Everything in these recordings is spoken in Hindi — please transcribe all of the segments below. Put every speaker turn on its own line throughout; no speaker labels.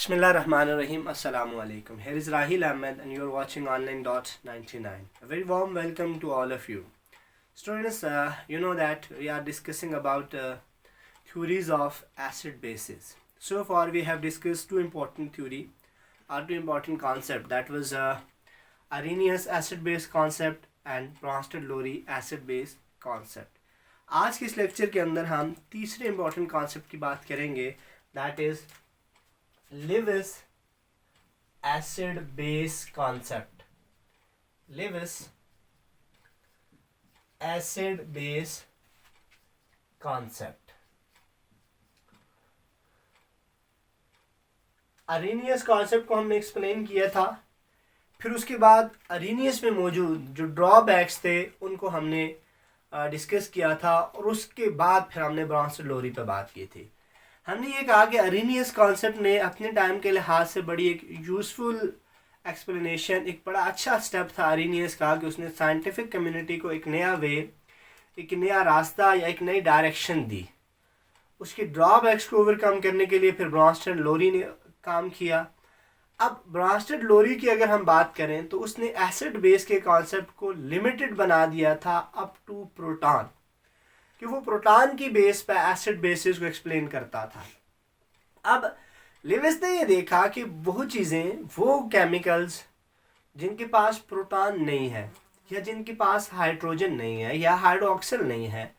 Bismillahirrahmanirrahim. Assalamu alaikum. Here is Rahil Ahmed and you are watching online.99. A very warm welcome to all of you. Students, you know that we are discussing about theories of acid bases. So far we have discussed two important concepts, that was Arrhenius acid base concept and Bronsted-Lowry acid base concept. आज के इस लेक्चर के अंदर हम तीसरे इम्पॉर्टेंट कॉन्सेप्ट की बात करेंगे, that is Lewis acid base concept. Lewis acid base concept. Arrhenius concept को हमने एक्सप्लेन किया था, फिर उसके बाद अरेनियस में मौजूद जो ड्रॉबैक्स थे उनको हमने डिस्कस किया था, और उसके बाद फिर हमने ब्रॉन्स्टेड-लोरी पे बात की थी. हमने ये कहा कि अरेनियस कॉन्सेप्ट ने अपने टाइम के लिहाज से बड़ी एक यूज़फुल एक्सप्लेनेशन, एक बड़ा अच्छा स्टेप था अरेनियस का, कि उसने साइंटिफिक कम्युनिटी को एक नया वे, एक नया रास्ता या एक नई डायरेक्शन दी. उसके ड्रॉबैक्स को ओवरकम करने के लिए फिर ब्रॉन्स्टेड-लोरी ने काम किया. अब ब्रॉन्स्टेड-लोरी की अगर हम बात करें तो उसने एसिड बेस के कॉन्सेप्ट को लिमिटेड बना दिया था अप टू प्रोटॉन, कि वो प्रोटॉन की बेस पर एसिड बेसिस को एक्सप्लेन करता था. अब लिविस ने ये देखा कि वो चीज़ें, वो केमिकल्स जिनके पास प्रोटॉन नहीं है, या जिनके पास हाइड्रोजन नहीं है, या हाइड्रोक्सिल नहीं है,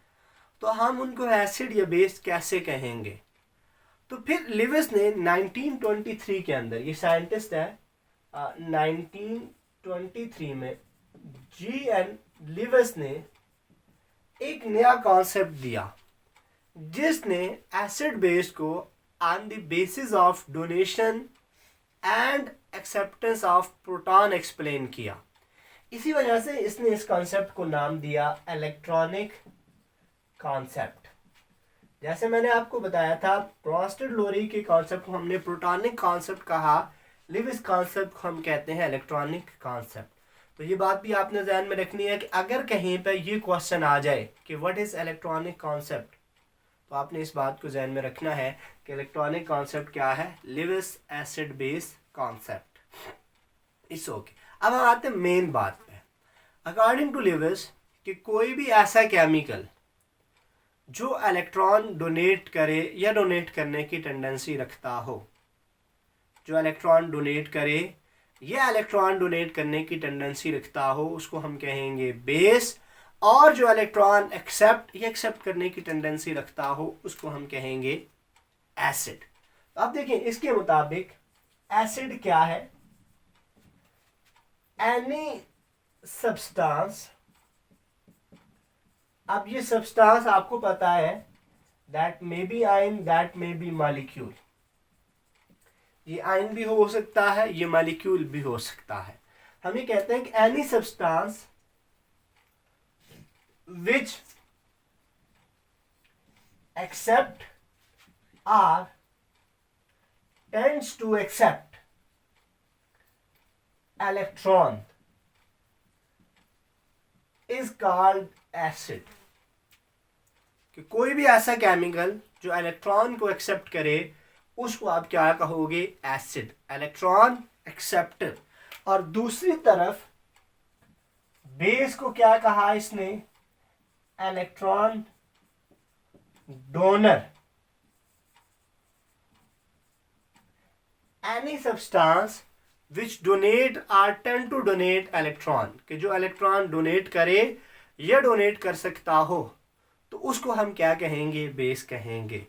तो हम उनको एसिड या बेस कैसे कहेंगे. तो फिर लिविस ने 1923 के अंदर, ये साइंटिस्ट है, 1923 में G.N. लिविस ने एक नया कॉन्सेप्ट दिया, जिसने एसिड बेस को on the basis of donation and acceptance of proton explain किया. इसी वजह से इसने इस कॉन्सेप्ट को नाम दिया इलेक्ट्रॉनिक कॉन्सेप्ट. जैसे मैंने आपको बताया था, ब्रॉन्स्टेड-लोरी के कॉन्सेप्ट को हमने प्रोटॉनिक कॉन्सेप्ट कहा, लिविस कॉन्सेप्ट को हम कहते हैं इलेक्ट्रॉनिक कॉन्सेप्ट. तो ये बात भी आपने ध्यान में रखनी है कि अगर कहीं पर ये क्वेश्चन आ जाए कि व्हाट इज़ इलेक्ट्रॉनिक कॉन्सेप्ट, तो आपने इस बात को ध्यान में रखना है कि इलेक्ट्रॉनिक कॉन्सेप्ट क्या है, Lewis acid base concept. It's okay. अब हम आते हैं मेन बात पे. अकॉर्डिंग टू लिविस, कि कोई भी ऐसा केमिकल जो इलेक्ट्रॉन डोनेट करे या डोनेट करने की टेंडेंसी रखता हो, जो इलेक्ट्रॉन डोनेट करे या इलेक्ट्रॉन डोनेट करने की टेंडेंसी रखता हो, उसको हम कहेंगे बेस. और जो इलेक्ट्रॉन एक्सेप्ट करने की टेंडेंसी रखता हो, उसको हम कहेंगे एसिड. तो अब देखें, इसके मुताबिक एसिड क्या है, एनी सब्सटेंस. अब ये सब्सटेंस आपको पता है, that may be ion, that may be molecule. ये आयन भी हो सकता है, ये मॉलिक्यूल भी हो सकता है. हम ये कहते हैं कि any substance which accept or tends to accept electron is called acid. कि कोई भी ऐसा केमिकल जो इलेक्ट्रॉन को एक्सेप्ट करे, उसको आप क्या कहोगे, एसिड, इलेक्ट्रॉन एक्सेप्टर. और दूसरी तरफ बेस को क्या कहा इसने, electron donor. Any substance which donate or tend to donate electron, कि जो इलेक्ट्रॉन डोनेट करे या डोनेट कर सकता हो, तो उसको हम क्या कहेंगे, बेस कहेंगे.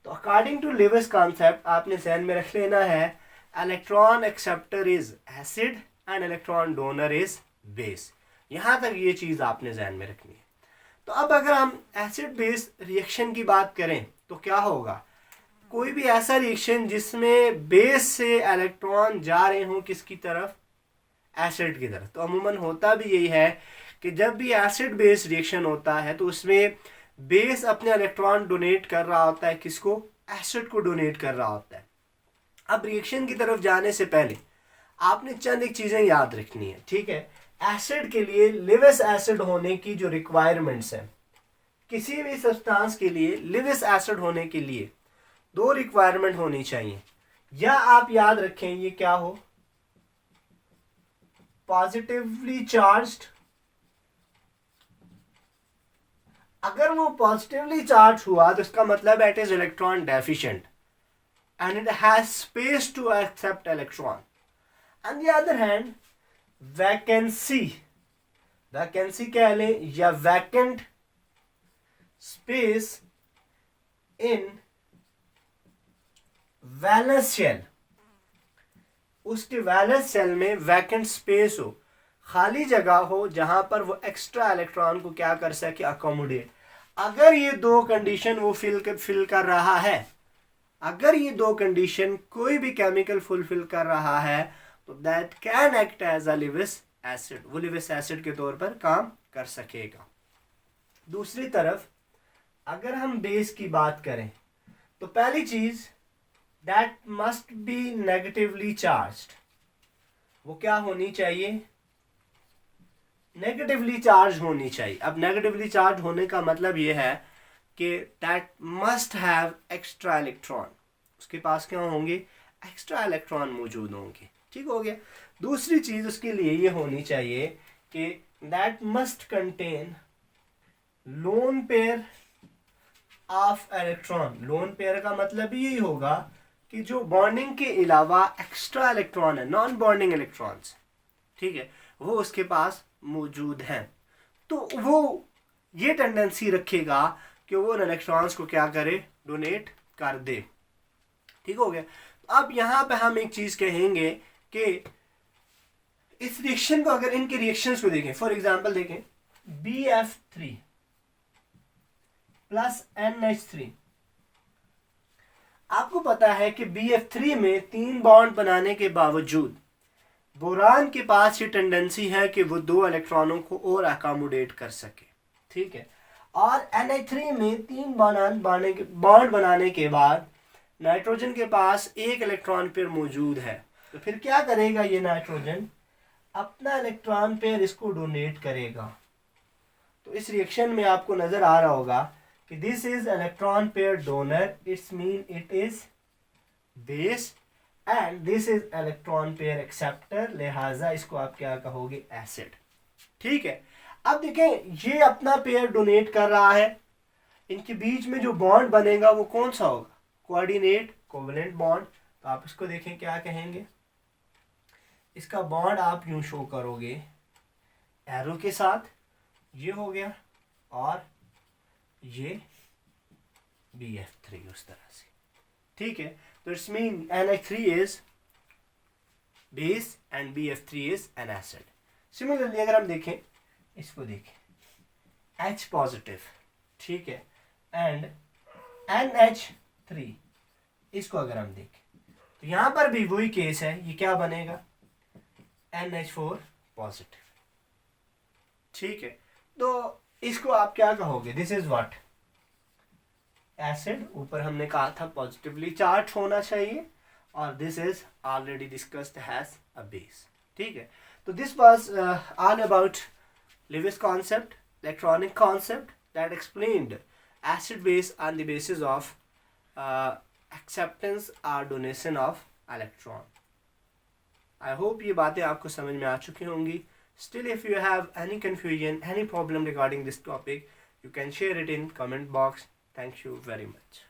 तो अकॉर्डिंग टू लिविस कॉन्सेप्ट आपने ध्यान में रख लेना है, electron acceptor is acid and electron donor is base. यहाँ तक ये चीज़ आपने ध्यान में रखनी है. तो अब अगर हम एसिड बेस रिएक्शन की बात करें तो क्या होगा, कोई भी ऐसा रिएक्शन जिसमें बेस से इलेक्ट्रॉन जा रहे हों किसकी तरफ, एसिड की तरफ. तो अमूमन होता भी यही है कि जब भी एसिड बेस रिएक्शन होता है तो उसमें बेस अपने इलेक्ट्रॉन डोनेट कर रहा होता है, किसको, एसिड को डोनेट कर रहा होता है. अब रिएक्शन की तरफ जाने से पहले आपने चंद एक चीज़ें याद रखनी है, ठीक है. एसिड के लिए लिविस एसिड होने की जो रिक्वायरमेंट्स है, किसी भी सब्सटेंस के लिए लिविस एसिड होने के लिए दो रिक्वायरमेंट होनी चाहिए. या आप याद रखें ये क्या हो, पॉजिटिवली चार्ज्ड। अगर वो पॉजिटिवली चार्ज हुआ तो इसका मतलब it is electron deficient and it has space to accept electron. On the other hand, vacancy कह लें या vacant space in valence shell, उसके वैलेंस शेल में वैकेंट स्पेस हो, खाली जगह हो जहां पर वो एक्स्ट्रा इलेक्ट्रॉन को क्या कर सके, अकोमोडेट। अगर ये दो कंडीशन वो फिल कर रहा है, अगर ये दो कंडीशन कोई भी केमिकल फुलफिल कर रहा है तो that can act as a Lewis acid, वो लिविस एसिड के तौर पर काम कर सकेगा। दूसरी तरफ अगर हम बेस की बात करें तो पहली चीज that must be negatively charged, वो क्या होनी चाहिए, नेगेटिवली चार्ज होनी चाहिए। अब नेगेटिवली चार्ज होने का मतलब ये है कि that must have extra electron, उसके पास क्या होंगे, एक्स्ट्रा इलेक्ट्रॉन मौजूद होंगे। ठीक हो गया। दूसरी चीज उसके लिए ये होनी चाहिए कि that must contain lone pair of electron. Lone pair का मतलब यही होगा कि जो बॉन्डिंग के अलावा एक्स्ट्रा इलेक्ट्रॉन है, नॉन बॉन्डिंग इलेक्ट्रॉन्स, ठीक है, वो उसके पास मौजूद हैं। तो वो ये टेंडेंसी रखेगा कि वो उन इलेक्ट्रॉन्स को क्या करे, डोनेट कर दे। ठीक हो गया। अब यहां पे हम एक चीज कहेंगे कि इस रिएक्शन को, अगर इनके रिएक्शंस को देखें, फॉर एग्जांपल देखें BF3 प्लस NH3, आपको पता है कि BF3 में 3 बॉन्ड बनाने के बावजूद बोरान के पास ये टेंडेंसी है कि वो 2 इलेक्ट्रॉनों को और अकोमोडेट कर सके। ठीक है। और NH3 में 3 बॉन्ड बनाने के बाद नाइट्रोजन के पास 1 इलेक्ट्रॉन पेयर मौजूद है, तो फिर क्या करेगा ये नाइट्रोजन, अपना इलेक्ट्रॉन पेयर इसको डोनेट करेगा। तो इस रिएक्शन में आपको नजर आ रहा होगा कि this is electron pair donor, it's mean it is base, and this is electron pair acceptor, लिहाजा इसको आप क्या कहोगे, एसिड। ठीक है। अब देखें ये अपना पेयर डोनेट कर रहा है, इनके बीच में जो बॉन्ड बनेगा वो कौन सा होगा, कोऑर्डिनेट कोवेलेंट बॉन्ड। तो आप इसको देखें क्या कहेंगे, इसका बॉन्ड आप यूं शो करोगे एरो के साथ, ये हो गया, और ये BF3 उस तरह से। ठीक है। तो it's mean NH3 is base and BF3 is an acid. Similarly अगर हम देखें, इसको देखें H पॉजिटिव, ठीक है, एंड NH3, इसको अगर हम देखें तो यहां पर भी वही केस है, ये क्या बनेगा, NH4 पॉजिटिव। ठीक है। तो इसको आप क्या कहोगे, दिस इज व्हाट, एसिड। ऊपर हमने कहा था पॉजिटिवली चार्ज होना चाहिए, और this is already discussed has a base. ठीक है। तो this was all about Lewis concept, electronic concept that explained acid base on the basis of acceptance or donation of electron. I hope ये बातें आपको समझ में आ चुकी होंगी. Still, if you have any confusion, any problem regarding this topic, you can share it in comment box. Thank you very much.